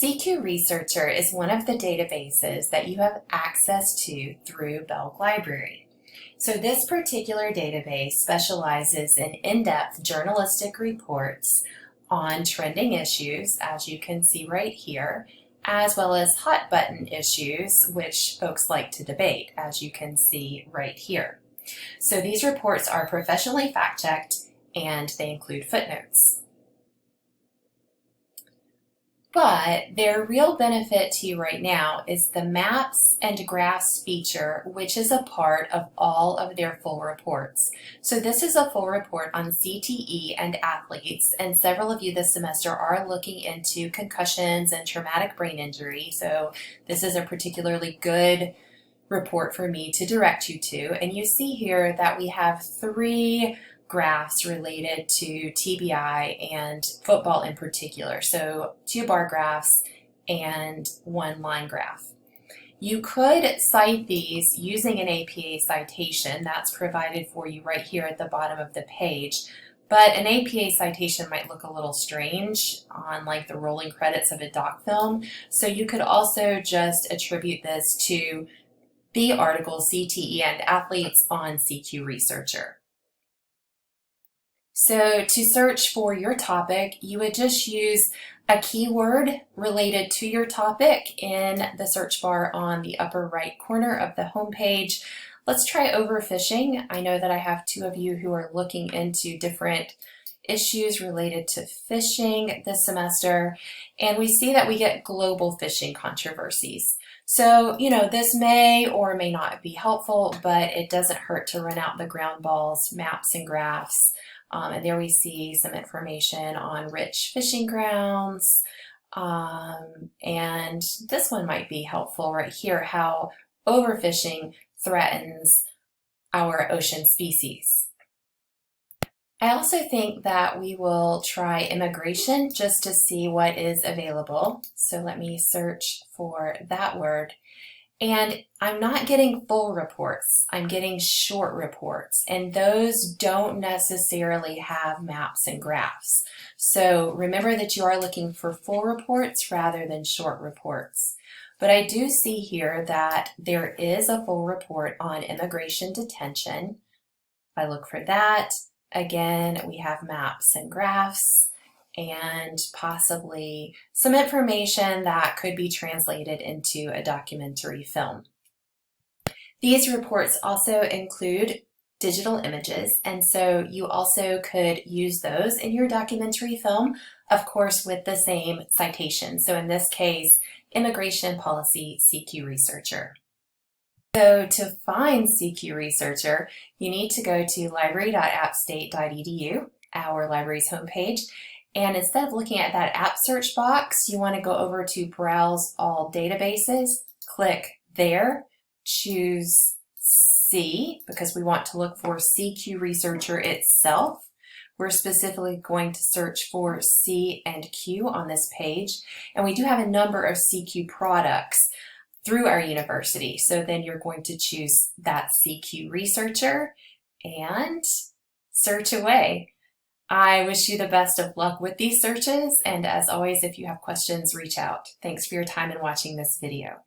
CQ Researcher is one of the databases that you have access to through Belk Library. So this particular database specializes in in-depth journalistic reports on trending issues, as you can see right here, as well as hot button issues, which folks like to debate, as you can see right here. So these reports are professionally fact-checked and they include footnotes. But their real benefit to you right now is the maps and graphs feature, which is a part of all of their full reports. So this is a full report on CTE and athletes, and several of you this semester are looking into concussions and traumatic brain injury. So this is a particularly good report for me to direct you to. And you see here that we have 3 graphs related to TBI and football in particular. So 2 bar graphs and 1 line graph. You could cite these using an APA citation that's provided for you right here at the bottom of the page. But an APA citation might look a little strange on like the rolling credits of a doc film. So you could also just attribute this to the article CTE and athletes on CQ Researcher. So to search for your topic, you would just use a keyword related to your topic in the search bar on the upper right corner of the home page. Let's try overfishing. I know that I have 2 of you who are looking into different issues related to fishing this semester, and we see that we get global fishing controversies. So, this may or may not be helpful, but it doesn't hurt to run out the ground balls, maps, and graphs. And there we see some information on rich fishing grounds. And this one might be helpful right here, how overfishing threatens our ocean species. I also think that we will try immigration just to see what is available. So let me search for that word. And I'm not getting full reports, I'm getting short reports, and those don't necessarily have maps and graphs. So remember that you are looking for full reports rather than short reports. But I do see here that there is a full report on immigration detention. If I look for that, again, we have maps and graphs, and possibly some information that could be translated into a documentary film. These reports also include digital images, and so you also could use those in your documentary film, of course with the same citation. So in this case, Immigration Policy CQ Researcher. So to find CQ Researcher, you need to go to library.appstate.edu, our library's homepage. And instead of looking at that app search box, you want to go over to Browse All Databases, click there, choose C, because we want to look for CQ Researcher itself. We're specifically going to search for C and Q on this page, and we do have a number of CQ products through our university. So then you're going to choose that CQ Researcher and search away. I wish you the best of luck with these searches, and as always, if you have questions, reach out. Thanks for your time and watching this video.